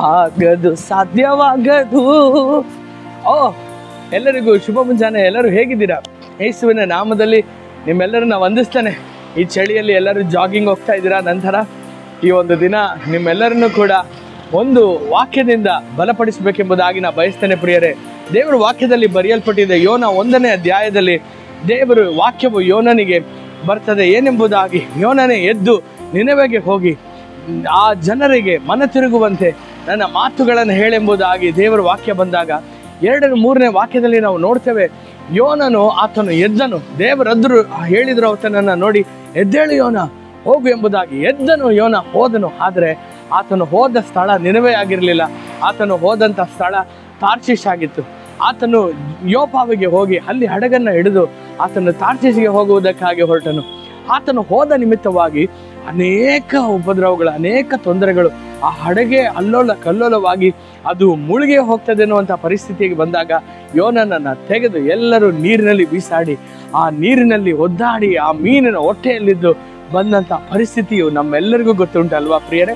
ಆಗದು, ಸಾಧ್ಯವಾಗದು. ಓ, ಎಲ್ಲರಿಗೂ ಶುಭ ಮುಂಜಾನೆ. ಎಲ್ಲರೂ ಹೇಗಿದ್ದೀರಾ? ಯೇಸುವಿನ ನಾಮದಲ್ಲಿ ನಿಮ್ಮೆಲ್ಲರನ್ನ ವಂದಿಸ್ತೇನೆ. ಈ ಚಳಿಯಲ್ಲಿ ಎಲ್ಲರೂ ಜಾಗಿಂಗ್ ಹೋಗ್ತಾ ಇದ್ದೀರಾ. ನಂತರ ಈ ಒಂದು ದಿನ ನಿಮ್ಮೆಲ್ಲರನ್ನು ಕೂಡ ಒಂದು ವಾಕ್ಯದಿಂದ ಬಲಪಡಿಸಬೇಕೆಂಬುದಾಗಿ ನಾ ಬಯಸ್ತೇನೆ ಪ್ರಿಯರೇ. ದೇವರ ವಾಕ್ಯದಲ್ಲಿ ಬರೆಯಲ್ಪಟ್ಟಿದೆ. ಯೋನ 1ನೇ ಅಧ್ಯಾಯದಲ್ಲಿ ದೇವರು ವಾಕ್ಯವು ಯೋನನಿಗೆ ಬರ್ತದೆ ಏನೆಂಬುದಾಗಿ, ಯೋನನೇ ಎದ್ದು ನಿನೆವೆಗೆ ಹೋಗಿ ಆ ಜನರಿಗೆ ಮನ ತಿರುಗುವಂತೆ ನನ್ನ ಮಾತುಗಳನ್ನು ಹೇಳೆಂಬುದಾಗಿ ದೇವರ ವಾಕ್ಯ ಬಂದಾಗ 2ನೇ 3ನೇ ವಾಕ್ಯದಲ್ಲಿ ನಾವು ನೋಡ್ತೇವೆ. ಯೋನನು ಆತನು ಎದ್ದನು. ದೇವರದ್ರು ಹೇಳಿದ್ರು ಆತನನ್ನ ನೋಡಿ, ಎದ್ದೇಳು ಯೋನ, ಹೋಗು ಎಂಬುದಾಗಿ. ಎದ್ದನು ಯೋನ, ಹೋದನು. ಆದರೆ ಆತನು ಹೋದ ಸ್ಥಳ ನಿನೆವೆ ಆಗಿರಲಿಲ್ಲ. ಆತನು ಹೋದಂಥ ಸ್ಥಳ ತಾರ್ಷೀಷ್ ಆಗಿತ್ತು. ಆತನು ಯೋಪಾವಿಗೆ ಹೋಗಿ ಅಲ್ಲಿ ಹಡಗನ್ನ ಹಿಡಿದು ಆತನು ತಾರ್ಷೀಷಿಗೆ ಹೋಗುವುದಕ್ಕಾಗಿ ಹೊರಟನು. ಆತನು ಹೋದ ನಿಮಿತ್ತವಾಗಿ ಅನೇಕ ಉಪದ್ರವಗಳು, ಅನೇಕ ತೊಂದರೆಗಳು, ಆ ಹಡಗೆ ಅಲ್ಲೋಲ ಕಲ್ಲೋಲವಾಗಿ ಅದು ಮುಳುಗೆ ಹೋಗ್ತದೆ ಅನ್ನುವಂಥ ಪರಿಸ್ಥಿತಿಗೆ ಬಂದಾಗ ಯೋನನನ್ನು ತೆಗೆದು ಎಲ್ಲರೂ ನೀರಿನಲ್ಲಿ ಬೀಸಾಡಿ ಆ ನೀರಿನಲ್ಲಿ ಒದ್ದಾಡಿ ಆ ಮೀನಿನ ಹೊಟ್ಟೆಯಲ್ಲಿದ್ದು ಬಂದಂಥ ಪರಿಸ್ಥಿತಿಯು ನಮ್ಮೆಲ್ಲರಿಗೂ ಗೊತ್ತುಂಟಲ್ವಾ ಪ್ರಿಯರೇ?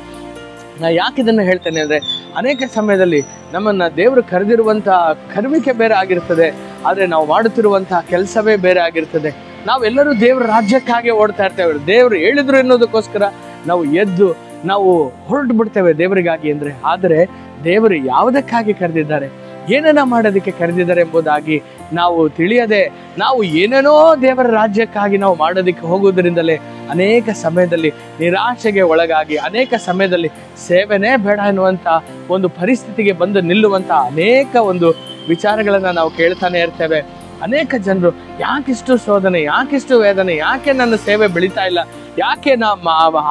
ನಾ ಯಾಕೆ ಇದನ್ನು ಹೇಳ್ತೇನೆ ಅಂದರೆ, ಅನೇಕ ಸಮಯದಲ್ಲಿ ನಮ್ಮನ್ನು ದೇವರು ಕರೆದಿರುವಂಥ ಕರುವಿಕೆ ಬೇರೆ ಆಗಿರ್ತದೆ, ಆದರೆ ನಾವು ಮಾಡುತ್ತಿರುವಂಥ ಕೆಲಸವೇ ಬೇರೆ ಆಗಿರ್ತದೆ. ನಾವೆಲ್ಲರೂ ದೇವರ ರಾಜ್ಯಕ್ಕಾಗಿ ಓಡ್ತಾ ಇರ್ತೇವೆ. ದೇವರು ಹೇಳಿದ್ರು ಎನ್ನುವುದಕ್ಕೋಸ್ಕರ ನಾವು ಎದ್ದು ನಾವು ಹೊರಟು ಬಿಡ್ತೇವೆ ದೇವರಿಗಾಗಿ ಅಂದರೆ. ಆದರೆ ದೇವರು ಯಾವುದಕ್ಕಾಗಿ ಕರೆದಿದ್ದಾರೆ, ಏನನ್ನ ಮಾಡೋದಕ್ಕೆ ಕರೆದಿದ್ದಾರೆ ಎಂಬುದಾಗಿ ನಾವು ತಿಳಿಯದೆ ನಾವು ಏನೇನೋ ದೇವರ ರಾಜ್ಯಕ್ಕಾಗಿ ನಾವು ಮಾಡೋದಕ್ಕೆ ಹೋಗುವುದರಿಂದಲೇ ಅನೇಕ ಸಮಯದಲ್ಲಿ ನಿರಾಶೆಗೆ ಒಳಗಾಗಿ, ಅನೇಕ ಸಮಯದಲ್ಲಿ ಸೇವೆನೇ ಬೇಡ ಎನ್ನುವಂಥ ಒಂದು ಪರಿಸ್ಥಿತಿಗೆ ಬಂದು ನಿಲ್ಲುವಂಥ ಅನೇಕ ಒಂದು ವಿಚಾರಗಳನ್ನು ನಾವು ಕೇಳ್ತಾನೆ ಇರ್ತೇವೆ. ಅನೇಕ ಜನರು ಯಾಕಿಷ್ಟು ಶೋಧನೆ, ಯಾಕಿಷ್ಟು ವೇದನೆ, ಯಾಕೆ ನನ್ನ ಸೇವೆ ಬೆಳೀತಾ ಇಲ್ಲ, ಯಾಕೆ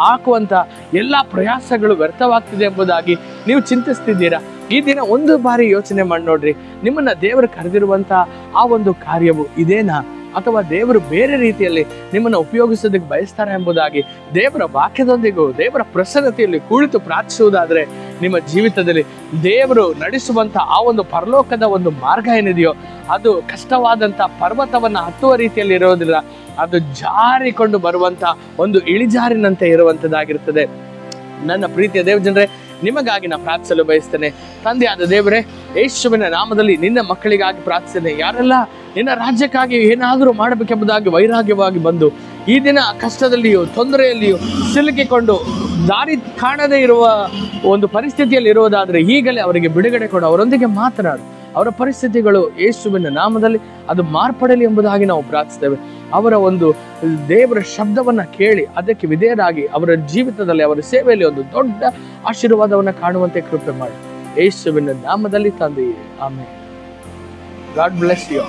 ಹಾಕುವಂಥ ಎಲ್ಲ ಪ್ರಯಾಸಗಳು ವ್ಯರ್ಥವಾಗ್ತಿದೆ ಎಂಬುದಾಗಿ ನೀವು ಚಿಂತಿಸ್ತಿದ್ದೀರಾ. ಈ ದಿನ ಒಂದು ಬಾರಿ ಯೋಚನೆ ಮಾಡಿ ನೋಡ್ರಿ, ನಿಮ್ಮನ್ನ ದೇವರು ಕರೆದಿರುವಂಥ ಆ ಒಂದು ಕಾರ್ಯವು ಇದೇನಾ, ಅಥವಾ ದೇವರು ಬೇರೆ ರೀತಿಯಲ್ಲಿ ನಿಮ್ಮನ್ನು ಉಪಯೋಗಿಸೋದಕ್ಕೆ ಬಯಸ್ತಾರೆ ಎಂಬುದಾಗಿ ದೇವರ ವಾಕ್ಯದೊಂದಿಗೂ ದೇವರ ಪ್ರಸನ್ನತೆಯಲ್ಲಿ ಕುಳಿತು ಪ್ರಾರ್ಥಿಸುವುದಾದರೆ ನಿಮ್ಮ ಜೀವಿತದಲ್ಲಿ ದೇವರು ನಡೆಸುವಂಥ ಆ ಒಂದು ಪರಲೋಕದ ಒಂದು ಮಾರ್ಗ ಏನಿದೆಯೋ ಅದು ಕಷ್ಟವಾದಂಥ ಪರ್ವತವನ್ನು ಹತ್ತುವ ರೀತಿಯಲ್ಲಿ ಇರೋದಿಲ್ಲ. ಅದು ಜಾರಿಕೊಂಡು ಬರುವಂಥ ಒಂದು ಇಳಿಜಾರಿನಂತೆ ಇರುವಂಥದ್ದಾಗಿರ್ತದೆ. ನನ್ನ ಪ್ರೀತಿಯ ದೇವ ಜನರೇ, ನಿಮಗಾಗಿ ನಾನು ಪ್ರಾರ್ಥಿಸಲು ಬಯಸ್ತೇನೆ. ತಂದೆಯಾದ ದೇವರೇ, ಯೇಸುವಿನ ನಾಮದಲ್ಲಿ ನಿನ್ನ ಮಕ್ಕಳಿಗಾಗಿ ಪ್ರಾರ್ಥಿಸ್ತೇನೆ. ಯಾರೆಲ್ಲ ನಿನ್ನ ರಾಜ್ಯಕ್ಕಾಗಿ ಏನಾದರೂ ಮಾಡಬೇಕೆಂಬುದಾಗಿ ವೈರಾಗ್ಯವಾಗಿ ಬಂದು ಈ ದಿನ ಕಷ್ಟದಲ್ಲಿಯೂ ತೊಂದರೆಯಲ್ಲಿಯೂ ಸಿಲುಕಿಕೊಂಡು ದಾರಿ ಕಾಣದೇ ಇರುವ ಒಂದು ಪರಿಸ್ಥಿತಿಯಲ್ಲಿ ಇರುವುದಾದರೆ ಈಗಲೇ ಅವರಿಗೆ ಬಿಡುಗಡೆ ಕೊಡು. ಅವರೊಂದಿಗೆ ಮಾತನಾಡು. ಅವರ ಪರಿಸ್ಥಿತಿಗಳು ಯೇಸುವಿನ ನಾಮದಲ್ಲಿ ಅದು ಮಾರ್ಪಡಲಿ ಎಂಬುದಾಗಿ ನಾವು ಪ್ರಾರ್ಥಿಸ್ತೇವೆ. ಅವರ ಒಂದು ದೇವರ ಶಬ್ದವನ್ನು ಕೇಳಿ ಅದಕ್ಕೆ ವಿಧೇಯರಾಗಿ ಅವರ ಜೀವಿತದಲ್ಲಿ, ಅವರ ಸೇವೆಯಲ್ಲಿ ಒಂದು ದೊಡ್ಡ ಆಶೀರ್ವಾದವನ್ನು ಕಾಣುವಂತೆ ಕೃಪೆ ಮಾಡಿ. ಯೇಸುವಿನ ನಾಮದಲ್ಲಿ ತಂದೆಯೇ, ಆಮೆನ್. God bless you.